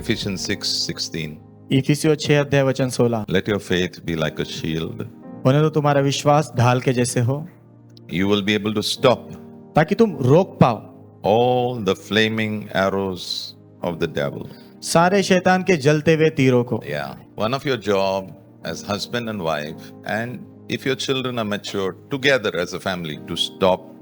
Ephesians 6:16. इफिसियों 6 अध्याय वचन 16। Let your faith be like a shield. होने तो तुम्हारा विश्वास ढाल के जैसे हो, You will be able to stop ताकि तुम रोक पाओ all the flaming arrows of the devil. सारे शैतान के जलते हुए तीरों को। Yeah. One of your job as husband and wife, and if your children are mature, together as a family, to stop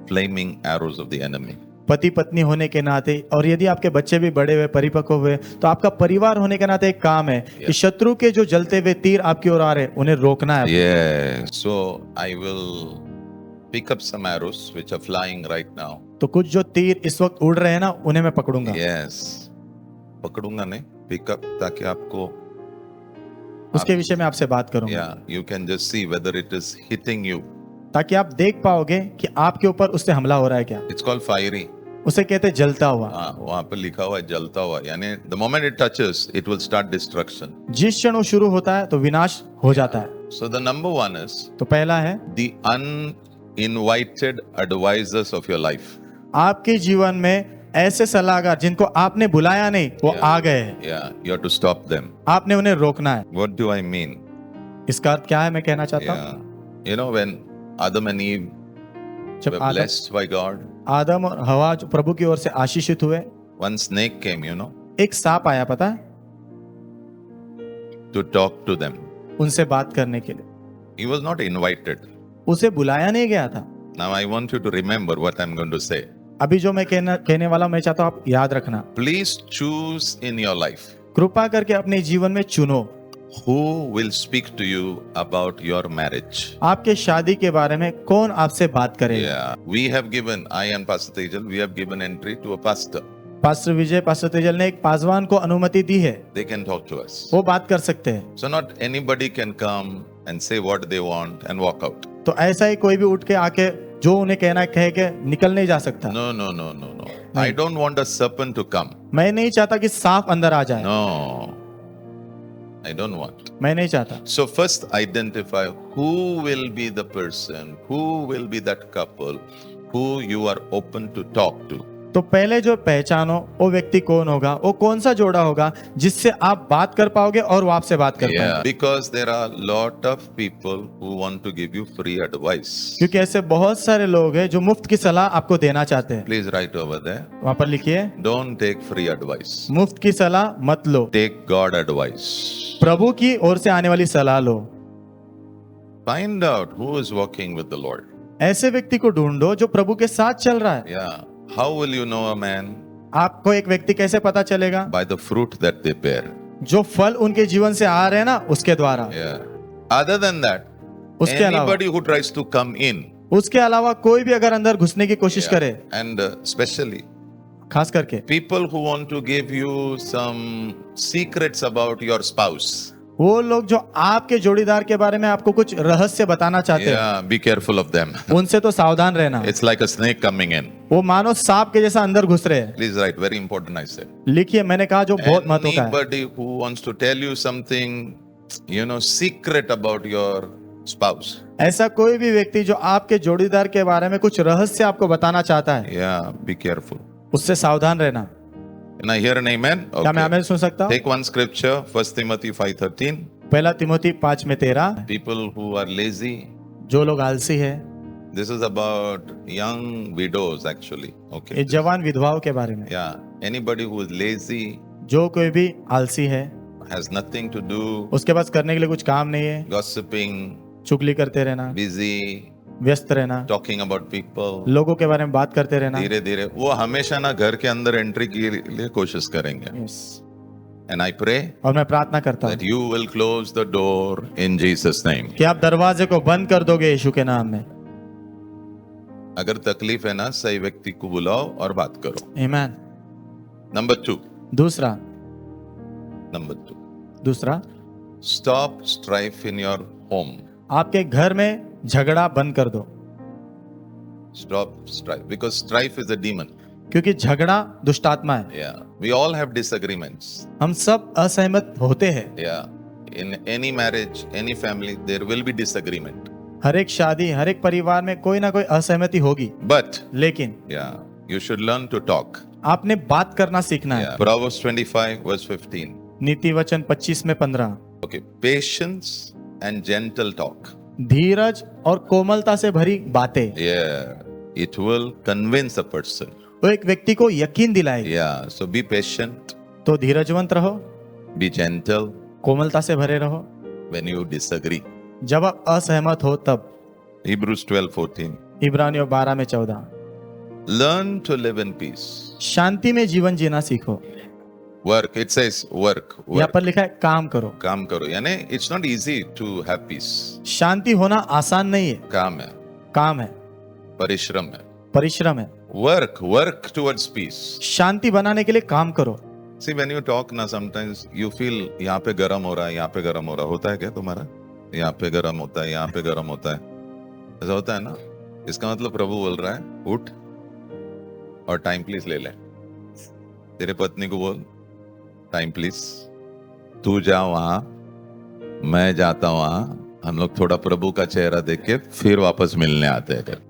flaming arrows of the enemy. पति पत्नी होने के नाते, और यदि आपके बच्चे भी बड़े हुए परिपक्व हुए, तो आपका परिवार होने के नाते एक काम है कि शत्रु के जो जलते हुए तीर आपकी ओर आ रहे उन्हें रोकना है। Yeah. So I will pick up some arrows which are flying right now. तो कुछ जो तीर इस वक्त उड़ रहे हैं ना, उन्हें मैं पकड़ूंगा। Yes. पकड़ूंगा नहीं, pick up, ताकि आपको उसके विषय में आपसे बात करूंगा। Yeah, you can just see whether it is hitting you. ताकि आप देख पाओगे कि आपके ऊपर उससे हमला हो रहा है क्या। It's called fiery. उसे कहते हैं जलता हुआ। हाँ, वहाँ पे लिखा हुआ है जलता हुआ, यानी the moment it touches, it will start destruction. जिस क्षण वो शुरू होता है तो विनाश हो जाता है। So the number one is तो पहला है the uninvited advisors of your life. आपके जीवन में ऐसे सलाहकार जिनको आपने बुलाया नहीं, वो आ गए हैं। Yeah, you have to stop them. आपने उन्हें रोकना है। What do I mean? इसका अर्थ क्या है मैं कहना चाहता हूँ। Yeah, you know when Adam and Eve जब were blessed by God, आदम और हवा जो प्रभु की ओर से आशीषित हुए, one snake came, you know, एक सांप आया, पता है, to talk to them. उनसे बात करने के लिए। He was not invited. उसे बुलाया नहीं गया था। Now I want you to remember what I'm going to say. अभी जो मैं कहने वाला हूं, मैं चाहता हूं आप याद रखना। Please choose in your life कृपा करके अपने जीवन में चुनो who will speak to you about your marriage. आपके शादी के बारे में कौन आपसे बात करेगा। Yeah, we have given, I and Pastor Tejal, we have given entry to a pastor. Pastor Vijay, pastor Tejal ने एक पासवान को अनुमति दी है, They can talk to us. वो बात कर सकते हैं। So not anybody can come and say what they want and walk out. तो ऐसा ही कोई भी उठ के आके जो उन्हें कहना है कह के निकल नहीं जा सकता। No, no, no, no, no. I don't want a serpent to come. मैं नहीं चाहता कि सांप अंदर आ जाए। No, I don't want. मैं नहीं चाहता। So first identify who will be the person, who will be that couple who you are open to talk to. तो पहले जो पहचानो वो व्यक्ति कौन होगा, वो कौन सा जोड़ा होगा जिससे आप बात कर पाओगे और वो आपसे बात कर Yeah, पाएंगे। because there are lot of people who want to give you free advice. क्योंकि ऐसे बहुत सारे लोग हैं जो मुफ्त की सलाह आपको देना चाहते हैं। Please write over there. वहां पर लिखिए, Don't take free advice. मुफ्त की सलाह मत लो, Take God advice. प्रभु की ओर से आने वाली सलाह लो। Find out who is walking with the Lord. ऐसे व्यक्ति को ढूंढो जो प्रभु के साथ चल रहा है। Yeah. How will you know a man? आपको एक व्यक्ति कैसे पता चलेगा? By the fruit that they bear. जो फल उनके जीवन से आ रहे हैं ना, उसके द्वारा। Yeah. Other than that, उसके अलावा anybody who tries to come in, उसके अलावा कोई भी अगर अंदर घुसने की कोशिश करे, and especially खास करके people who want to give you some secrets about your spouse. वो लोग जो आपके जोड़ीदार के बारे में आपको कुछ रहस्य बताना चाहते हैं, Yeah, be careful of them. उनसे तो सावधान रहना। It's like a snake coming in. वो मानो सांप के जैसा अंदर घुस रहे हैं। Please write, very important I said. लिखिए, मैंने कहा जो बहुत महत्व का है। Anybody who wants to tell you something, you know, secret about your spouse. ऐसा कोई भी व्यक्ति जो आपके जोड़ीदार के बारे में कुछ रहस्य आपको बताना चाहता है, Yeah, be careful. उससे सावधान रहना। Can I hear an amen? क्या मैं आमीन सुन सकता हूँ? Take one scripture, 1 Timothy 5:13. पहला Timothy 5:13। People who are lazy. जो लोग आलसी है, This is about young widows actually. Okay. ये जवान विधवाओं के बारे में। Yeah. Anybody who is lazy, जो कोई भी आलसी है, has nothing to do, उसके पास करने के लिए कुछ काम नहीं है, gossiping, चुगली करते रहना, busy, व्यस्त रहना, talking about people. लोगों के बारे में बात करते रहना। धीरे धीरे वो हमेशा ना घर के अंदर एंट्री के लिए कोशिश करेंगे. Yes. And I pray और मैं प्रार्थना करता that हूँ you will close the door in Jesus' name. कि आप दरवाजे को बंद कर दोगे यीशु के नाम में। अगर तकलीफ है ना, सही व्यक्ति को बुलाओ और बात करो. आमीन। Number 2. दूसरा Stop strife in your home. आपके घर में झगड़ा बंद कर दो, Stop strife, because strife is a demon. क्योंकि झगड़ा दुष्टात्मा है। Yeah, we all have disagreements. हम सब असहमत होते हैं। Yeah, in any marriage, any family, there will be disagreement. हर एक शादी, हर एक परिवार में कोई ना कोई असहमति होगी। But लेकिन yeah, You should learn to talk. आपने बात करना सीखना है। Yeah. Proverbs 25 verse 15. नीति वचन 25 में 15। Okay. Patience and gentle talk. धीरज और कोमलता से भरी बातें Yeah. It will convince a person. वो एक व्यक्ति को यकीन दिलाएगी। Yeah. So be patient. तो धीरजवंत रहो, Be gentle कोमलता से भरे रहो। when you disagree. जब आप असहमत हो तब। Hebrews 12:14. इब्रानियों 12 में 14। Learn to live in peace. शांति में जीवन जीना सीखो। Work. It says work. यहाँ Work. पर लिखा है काम करो। काम करो यानी it's not easy to have peace. शांति होना आसान नहीं है, काम है, काम है, परिश्रम है. परिश्रम है। Work towards peace. शांति बनाने के लिए काम करो। See when you talk ना sometimes you feel यहाँ पे गरम हो रहा है, यहाँ पे गरम हो रहा होता है क्या तुम्हारा? यहाँ पे गरम होता है, यहाँ पे गरम होता है, ऐसा होता है ना? इसका मतलब प्रभु बोल रहा है उठ और टाइम प्लीज ले ले। तेरे पत्नी को बोल टाइम प्लीज, तू जा वहां, मैं जाता वहां, हम लोग थोड़ा प्रभु का चेहरा देख के फिर वापस मिलने आते हैं।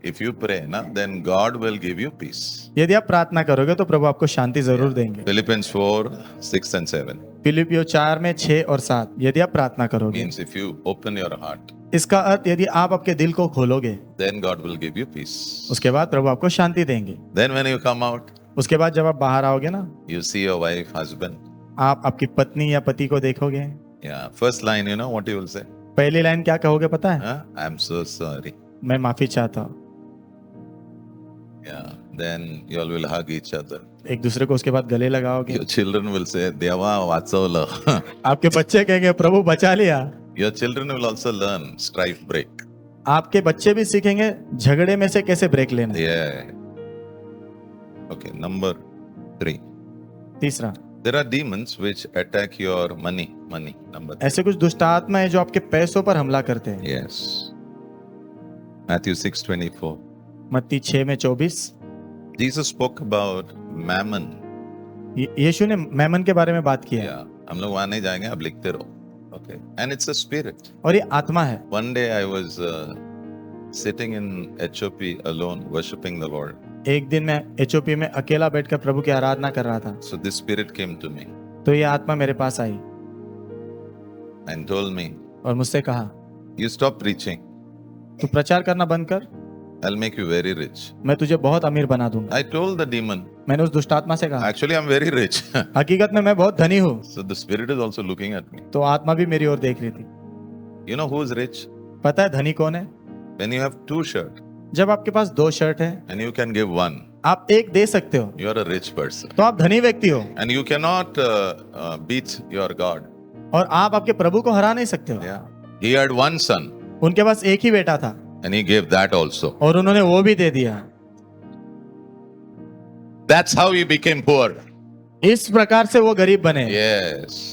If you pray ना then God will give you peace. यदि आप प्रार्थना करोगे तो प्रभु आपको शांति जरूर देंगे। Philippians 4, 6 and 7 फिलिपियो 4 में 6 और 7। यदि आप प्रार्थना करोगे, means if you open your heart, इसका अर्थ यदि आप आपके दिल को खोलोगे, then God will give you peace. उसके बाद प्रभु आपको शांति देंगे। Then when you come out, उसके बाद जब आप बाहर आओगे ना, you see your wife, husband. आप आपकी पत्नी या पति को देखोगे। Yeah, first line, you know what you will say? पहली लाइन क्या कहोगे पता है? Huh? I'm so sorry. मैं माफी चाहता हूँ। Yeah, then you all will hug each other. एक दूसरे को उसके बाद गले लगाओगे। Your children will say, Deva Vatsavla. आपके बच्चे कहेंगे प्रभु बचा लिया। Your children will also learn strife break. आपके बच्चे भी सीखेंगे झगड़े में से कैसे ब्रेक लेना है। Yeah. Okay, number 3. तीसरा, There are demons which attack your money. Number 3. ऐसे कुछ दुष्ट आत्मा है जो आपके पैसों पर हमला करते हैं। Yes. Matthew 6:24. मत्ती 6 में 24। Jesus spoke about mammon. यीशु ने मैमन के बारे में बात की है। Yeah. हम लोग वहां नहीं जाएंगे, आप लिखते रहो. Okay. And it's a spirit. और ये आत्मा है। One day I was sitting in HOP alone, worshiping the Lord. एक दिन मैं एचओपी में अकेला बैठकर प्रभु की आराधना कर रहा था, So this spirit came to me तो ये आत्मा मेरे पास आई and told me, और मुझसे कहा, "You stop preaching. तू प्रचार करना बंद कर, I'll make you very rich." मैं तुझे बहुत अमीर बना दूंगा। I told the demon, मैंने उस दुष्ट आत्मा से कहा, "Actually, I'm very rich." हकीकत में मैं बहुत धनी हूँ। So the spirit is also looking at me. तो आत्मा भी मेरी ओर देख रही थी। You know who's rich? पता है धनी कौन है? When you have 2 shirts जब आपके पास 2 शर्ट है, and you can give 1, आप एक दे सकते हो, you are a rich person. तो आप धनी व्यक्ति हो। And you cannot beat your God. और आप आपके प्रभु को हरा नहीं सकते हो। Yeah. He had 1 son उनके पास एक ही बेटा था and he gave that also. और उन्होंने वो भी दे दिया। That's how he became poor. इस प्रकार से वो गरीब बने। Yes.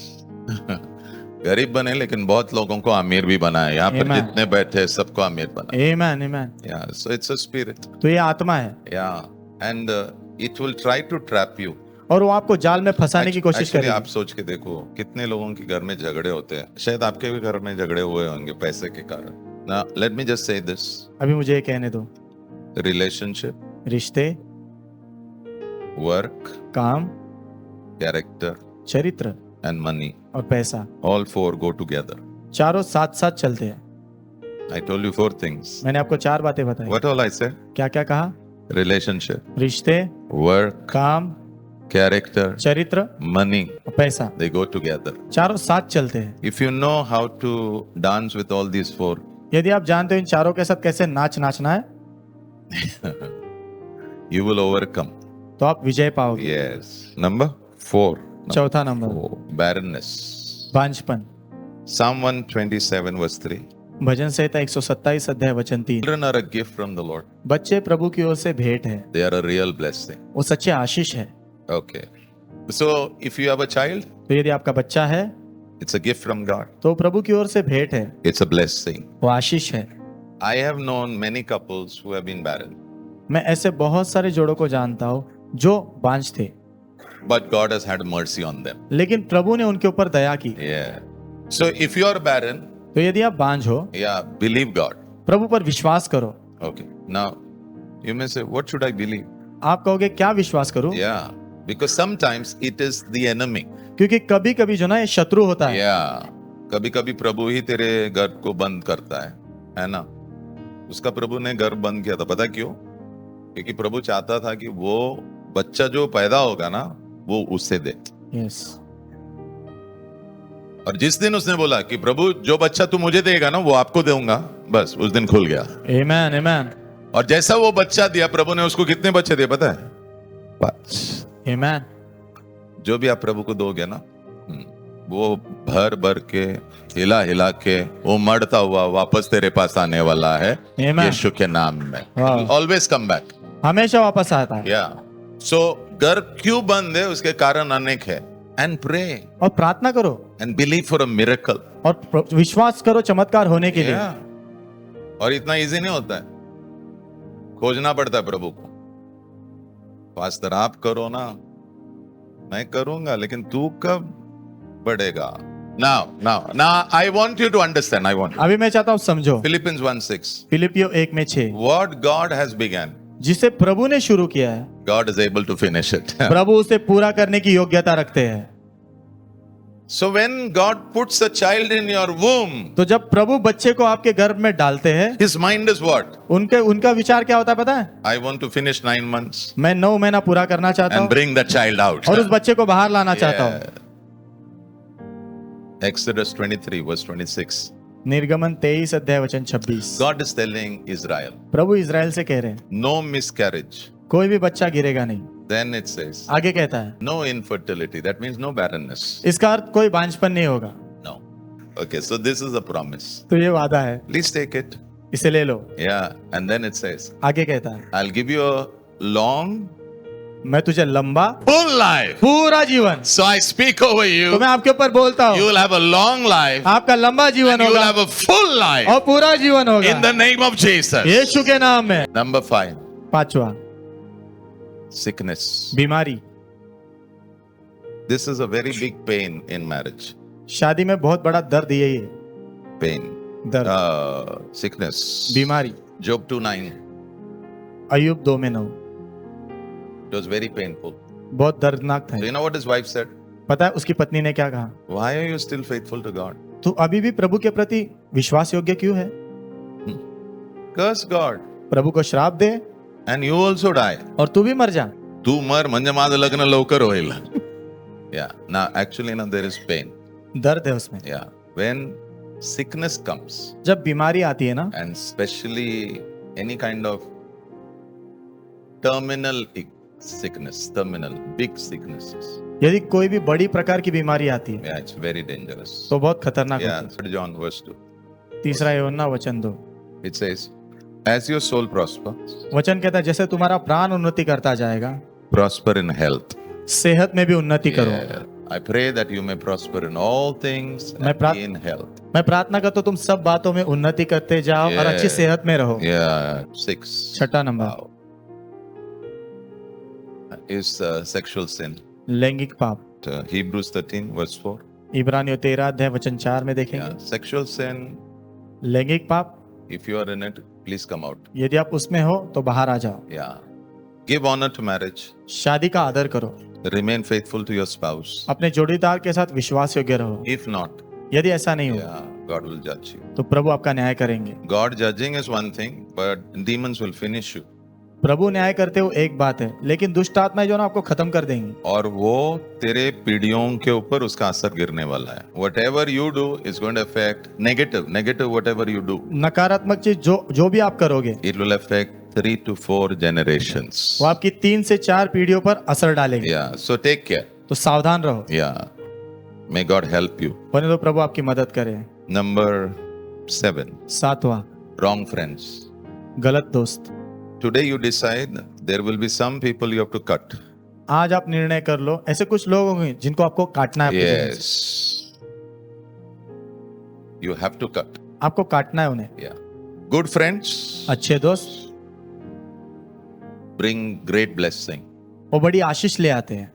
गरीब बने लेकिन बहुत लोगों को अमीर भी बनाए। यहाँ पर Amen. जितने बैठे हैं, सबको अमीर बनाए। आमेन, आमेन। Yeah, so it's a spirit. तो ये आत्मा है Yeah, and it will try to trap you. और वो आपको जाल में फंसाने की कोशिश Actually, आप करेगी। सोच के देखो कितने लोगों के घर में झगड़े होते हैं। शायद आपके भी घर में झगड़े हुए होंगे पैसे के कारण। Now, let me just say this. अभी मुझे ये कहने दो, Relationship, रिश्ते, work, काम, character, चरित्र and money. और पैसा, All 4 go together. चारों साथ साथ चलते हैं। I told you 4 things. मैंने आपको 4 बातें बताई। What all I said? क्या क्या कहा? Relationship, रिश्ते, work, काम, character, चरित्र money. और पैसा, They go together. चारों साथ चलते हैं। If you know how to dance with all these 4, यदि आप जानते हो इन चारों के साथ कैसे नाचना है, you will overcome. तो आप विजय पाओगे। Yes. Number 4. चौथा नंबर, 4. Barrenness. बांझपन। Psalm 127 verse 3. भजन संहिता 127 अध्याय वचन 3। Children are a gift from the Lord. बच्चे प्रभु की ओर से भेंट है, They are a real blessing. वो सच्चे आशीष है। Okay. So if you have a child, तो यदि आपका बच्चा है it's a gift from God. तो प्रभु की ओर से भेंट है, It's a blessing. वो आशीष है। I have known many couples who have been barren, मैं ऐसे बहुत सारे जोड़ों को जानता हूँ जो बांझ थे, but God has had mercy on them. लेकिन प्रभु ने उनके ऊपर दया की। Yeah. So if you are barren, तो यदि आप बांझ हो, yeah, believe God. प्रभु पर विश्वास करो। Okay. Now, You may say, what should I believe? आप कहोगे क्या विश्वास करूं? Yeah, because sometimes it is the enemy. क्योंकि कभी कभी जो ना ये शत्रु होता है। Yeah, कभी कभी प्रभु ही तेरे घर को बंद करता है ना? उसका प्रभु ने घर बंद किया था, पता क्यों? क्योंकि प्रभु चाहता था कि वो बच्चा जो पैदा होगा ना, वो उससे दे। यस। और जिस दिन उसने बोला कि प्रभु जो बच्चा तू मुझे देगा ना, वो आपको दूंगा, बस उस दिन खुल गया। आमेन, आमेन। और जैसा वो बच्चा दिया, प्रभु ने उसको कितने बच्चे दिए पता है? 5। आमेन। जो भी आप प्रभु को दोगे ना, वो भर भर के हिला हिला के वो मरता हुआ वापस तेरे पास आने वाला है, Amen. यीशु के नाम में। Always come back. हमेशा वापस आता है। या सो घर क्यों बंद है, उसके कारण अनेक है। एंड प्रे और प्रार्थना करो and believe for a miracle. और विश्वास करो चमत्कार होने के लिए। और इतना इजी नहीं होता है, खोजना पड़ता है प्रभु को। पास्टर आप करो ना, मैं करूंगा, लेकिन तू कब बढ़ेगा? Now, I want you to understand. अभी मैं चाहता हूँ समझो। Philippians 1:6. फिलिपियो 1:6, What God has begun, जिसे प्रभु ने शुरू किया है, God is able to finish it. प्रभु उसे पूरा करने की योग्यता रखते हैं। So when God puts a child in your womb, तो जब प्रभु बच्चे को आपके गर्भ में डालते हैं, His mind is what? उनका विचार क्या होता है पता है? I want to finish 9 months मैं 9 महीना पूरा करना चाहता and हूँ bring the child out. और उस बच्चे को बाहर लाना चाहता हूँ। Exodus 23 verse 26. निर्गमन 23 अध्याय वचन 26। God is telling Israel, Prabhu Israel से कह रहे हैं, no miscarriage. कोई भी बच्चा गिरेगा नहीं। Then it says, आगे कहता है, no infertility. That means no barrenness. इसका अर्थ कोई बांझपन नहीं होगा। No. Okay, so this is a promise. तो ये वादा है, Please take it. इसे ले लो। Yeah, and then it says, आगे कहता है, I'll give you a long, मैं तुझे लंबा full life. पूरा जीवन, So I speak over तो you. मैं आपके ऊपर बोलता You हूँ, will have a long life. आपका लंबा जीवन And you will होगा have a full life. और पूरा जीवन होगा In the name of Jesus. यीशु के नाम में। Number 5, 5वां, sickness. बीमारी। This is a very big pain in marriage. शादी में बहुत बड़ा दर्द यही है, Pain. दर्द, Sickness. बीमारी। Job 2:9. Ayyub 2:9, It was very painful. बहुत दर्दनाक था। So you know what his wife said? पता है उसकी पत्नी ने क्या कहा? Why are you still faithful to God? तू अभी भी प्रभु के प्रति विश्वास योग्य क्यों है? Curse God. प्रभु को श्राप दे And you also die. और तू भी मर जा। तू मर म्हणजे माझं लग्न लवकर होईल. Yeah. Now actually now there is pain. दर्द है उसमें। Yeah. When sickness comes, जब बीमारी आती है ना, and especially any kind of terminal sickness, terminal big sicknesses, यदि कोई भी बड़ी प्रकार की बीमारी आती है yeah, it's very dangerous. तो बहुत खतरनाक Yeah, होती 3 John verse 2. है। 3 यूहन्ना वचन 2, It says, as your soul prospers, वचन कहता है जैसे तुम्हारा प्राण उन्नति करता जाएगा, prosper in health. सेहत में भी उन्नति करो। Yeah. I pray that you may prosper in all things मैं and be in health. मैं प्रार्थना करता हूं तुम सब बातों में उन्नति करते जाओ और अच्छी Yeah. सेहत में रहो। Yeah. 6. 6 number, Wow. Is sexual sin. लैंगिक पाप। Hebrews 13 verse 4. इब्रानियों 13 अध्याय वचन 4 में देखेंगे, Yeah. Sexual sin, लैंगिक पाप, if you are in it, please come out. यदि आप उसमें हो तो बाहर आ जाओ। Yeah. Give honor to marriage. शादी का आदर करो, Remain faithful to your spouse. अपने जोड़ीदार के साथ विश्वास योग्य रहो। If not, यदि ऐसा नहीं हो yeah, God will judge you. तो प्रभु आपका न्याय करेंगे। God judging is one thing, but demons will finish you. प्रभु न्याय करते हो एक बात है, लेकिन दुष्ट आत्माएं जो ना आपको खत्म कर देंगी और वो तेरे पीढ़ियों के ऊपर उसका असर गिरने वाला है। Whatever you do is going to affect negative whatever you do. नकारात्मक चीज जो भी आप करोगे It will affect 3 to 4 generations. वो आपकी 3 से 4 पीढ़ियों पर असर डालेगी। Yeah, so take care. तो सावधान रहो। Yeah. May God help you. बने तो प्रभु आपकी मदद करे। Number 7. 7वां, Wrong friends. गलत दोस्त। Today you decide there will be some people you have to cut. आज आप निर्णय कर लो, ऐसे कुछ लोग होंगे जिनको आपको काटना है अपने जीवन से। Yes. You have to cut. आपको काटना है उन्हें। Yeah. Good friends अच्छे दोस्त bring great blessing. वो बड़ी आशीष ले आते हैं,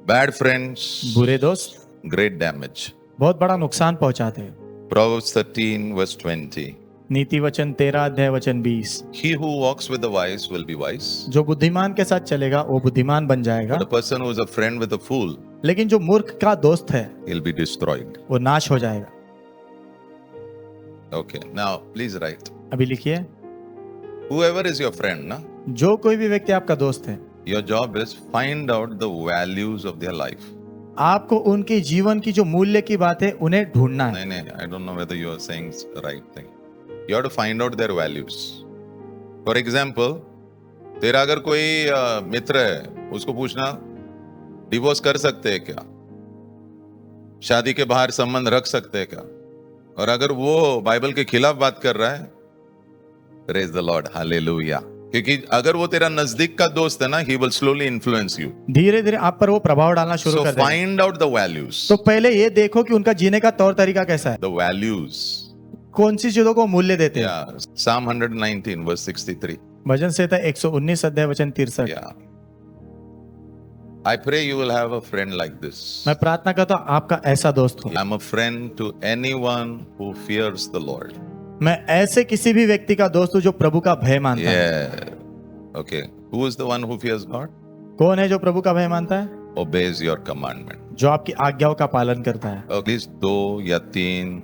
Bad friends, बुरे दोस्त great damage. बहुत बड़ा नुकसान पहुंचाते हैं। Proverbs 13 verse 20. नीति वचन 13 अध्याय वचन 20। He who walks with the wise will be wise. जो बुद्धिमान के साथ चलेगा वो बुद्धिमान बन जाएगा, But a person who is a friend with a fool, लेकिन जो मूर्ख का दोस्त है he'll be destroyed. वो नाश हो जाएगा। Okay, now please write. अभी लिखिए, Whoever is your friend, na? जो कोई भी व्यक्ति आपका दोस्त है, Your job is find out the values of their life. आपको उनके जीवन की जो मूल्य की बात है उन्हें ढूंढना है। नहीं, I don't know whether you are saying the right thing. You have to find out their values. For example, तेरा अगर कोई मित्र है, उसको पूछना डिवोर्स कर सकते हैं क्या, शादी के बाहर संबंध रख सकते हैं क्या, और अगर वो बाइबल के खिलाफ बात कर रहा है, प्रेज द लॉर्ड, हालेलुया, क्योंकि अगर वो तेरा नजदीक का दोस्त है ना, he will slowly influence you. धीरे धीरे आप पर वो प्रभाव डालना शुरू So कर देगा। find out the values. तो पहले ये देखो कि उनका जीने का तौर तरीका कैसा है, The values. कौन सी चीजों को मूल्य देते हैं। Yeah. Psalm 119 verse 63. भजन संहिता 119 अध्याय वचन 63। Yeah. I pray you will have a friend like this. मैं प्रार्थना करता हूँ आपका ऐसा दोस्त हो। I'm a friend to anyone who fears the Lord. मैं ऐसे किसी भी व्यक्ति का दोस्त हूँ जो प्रभु का भय मानता है। Yeah. Okay. Who is the one who fears God? कौन है जो प्रभु का भय मानता है? Obeys your commandment. जो आपकी आज्ञाओं का पालन करता है। At least 2 या 3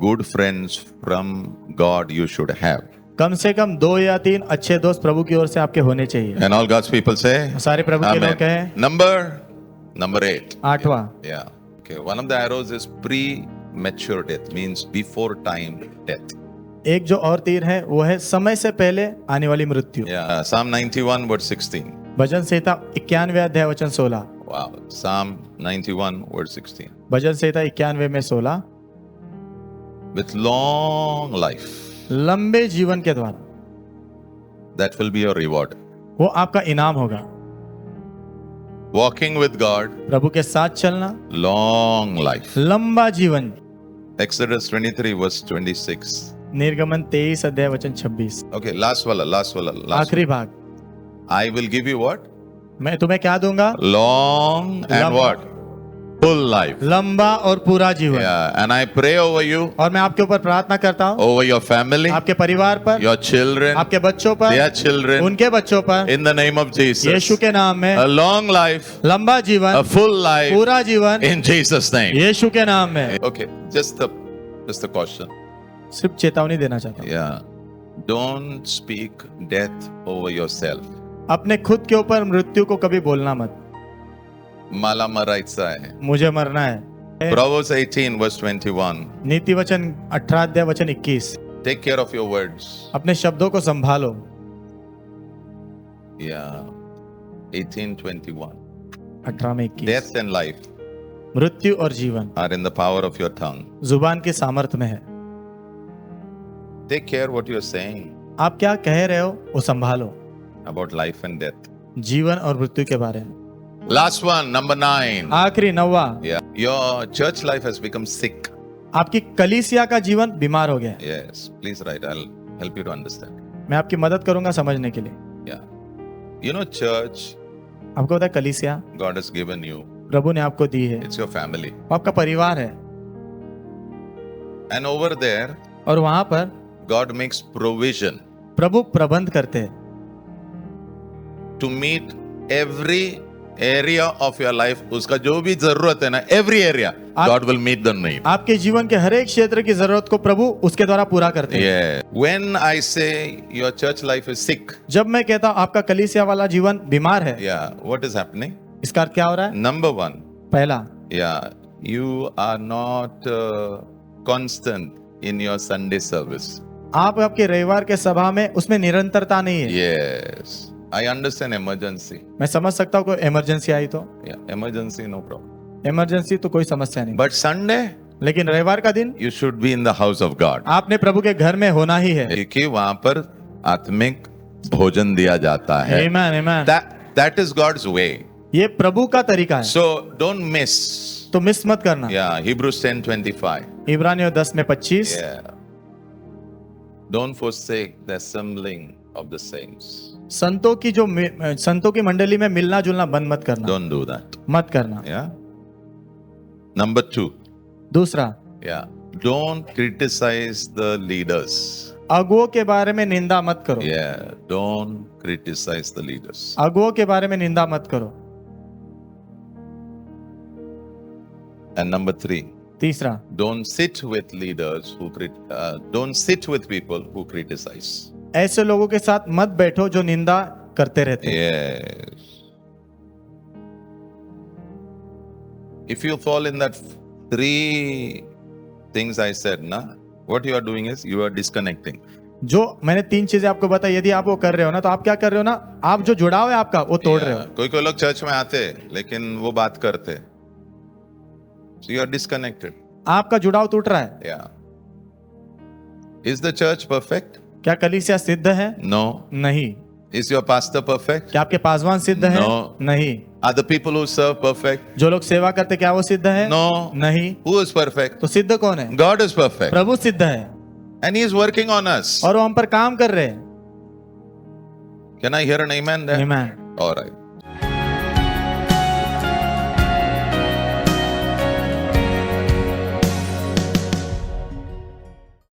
good friends from God you should have. कम से कम 2 या 3 अच्छे दोस्त प्रभु की ओर से आपके होने चाहिए। And all God's people say, सारे प्रभु के लोग Amen. कहें। Number 8. 8वां, Yeah. Okay. One of the arrows is premature death, means before time death. एक जो और तीर है वो है समय से पहले आने वाली मृत्यु। Yeah. Psalm 91 verse 16. भजन संहिता 91 अध्याय वचन 16। Wow. Psalm 91 verse 16. भजन संहिता 91 में 16, With long life, लंबे जीवन के द्वारा that will be your reward. वो आपका इनाम होगा। Walking with God, प्रभु के साथ चलना, long life. लंबा जीवन। Exodus 23 verse 26. निर्गमन 23 अध्याय वचन 26। Okay, last wala. आखिरी भाग, I will give you what? मैं तुम्हें क्या दूंगा? Long and Lamba. what? Full life. लंबा और पूरा जीवन। Yeah, and I pray over you, और मैं आपके ऊपर प्रार्थना करता हूँ, over your family, आपके परिवार पर, your children, आपके बच्चों पर, their children, उनके बच्चों पर, in the name of Jesus. यीशु के नाम में A long life, लंबा जीवन, a full life, पूरा जीवन in Jesus' name. यीशु के नाम में। Okay, just a caution. सिर्फ चेतावनी देना चाहता हूँ, Yeah, don't speak death over yourself. अपने खुद के ऊपर मृत्यु को कभी बोलना मत, मला मरायचा है. मुझे मरना है। Proverbs 18 verse 21. नीति वचन 18 अध्याय वचन 21। Take care of your words. अपने शब्दों को संभालो। Yeah, 18:21. 18 में 21। Death and life मृत्यु और जीवन are in the power of your tongue. जुबान के सामर्थ्य में है। Take care what you are saying आप क्या कह रहे हो वो संभालो, about life and death. जीवन और मृत्यु के बारे में। Last one, number 9. आखिरी 9वां, Yeah, your church life has become sick. आपकी कलीसिया का जीवन बीमार हो गया है। Yes, please write. I'll help you to understand. मैं आपकी मदद करूंगा समझने के लिए। Yeah, you know, church आपको पता है कलीसिया God has given you. प्रभु ने आपको दी है, It's your family, वो आपका परिवार है। and over there, और वहां पर God makes provision प्रभु प्रबंध करते हैं to meet every area of your life. उसका जो भी जरूरत है ना, every area, God will meet the need. आपके जीवन के हर एक क्षेत्र की जरूरत को प्रभु उसके द्वारा पूरा करते हैं। Yeah. When I say your church life is sick, जब मैं कहता हूँ आपका कलीसिया वाला जीवन बीमार है, yeah, what is happening? इसका अर्थ क्या हो रहा है? Number 1, पहला, yeah, you are not constant in your Sunday service. आप आपके रविवार के सभा में उसमें निरंतरता नहीं है। Yes, I understand emergency. मैं समझ सकता हूँ कोई इमरजेंसी आई तो, Yeah, emergency, no problem. Emergency तो कोई समस्या नहीं, But Sunday, लेकिन रविवार का दिन you should be in the house of God. आपने प्रभु के घर में होना ही है। क्योंकि वहां पर आत्मिक भोजन दिया जाता है. Amen, amen। That is God's way. ये प्रभु का तरीका है, So don't miss. तो मिस मत करना। Yeah, Hebrews 10:25. इब्रानियों 10 में 25, Yeah. Don't forsake the assembling of the saints. संतों की मंडली में मिलना जुलना बंद मत करना, Don't do that. मत करना। Yeah. Number 2. दूसरा, Yeah. Don't criticize the leaders. अगुओं के बारे में निंदा मत करो। Yeah, don't criticize the leaders. अगुओं के बारे में निंदा मत करो। And number 3, तीसरा, don't sit with leaders who don't sit with people who criticize. ऐसे लोगों के साथ मत बैठो जो निंदा करते रहते हैं। Yes. If you fall in that 3 things I said, na, what you are doing is you are disconnecting. जो मैंने 3 चीजें आपको बताई, यदि आप वो कर रहे हो ना, तो आप क्या कर रहे हो ना, आप जो जुड़ाव है आपका वो तोड़ रहे हो। कोई लोग चर्च में आते लेकिन वो बात करते, so you are disconnected. आपका जुड़ाव टूट रहा है। Yeah. Is the church perfect? क्या कलीसिया सिद्ध है? No. नहीं। Is your pastor perfect? क्या आपके पासवान सिद्ध है? No. नहीं। Are the people who serve perfect? जो लोग सेवा करते क्या वो सिद्ध है? No. नहीं। Who is perfect? तो सिद्ध कौन है? God is perfect. प्रभु सिद्ध है And he is working on us. और वो हम पर काम कर रहे हैं। Can I hear an amen there? Amen. All right.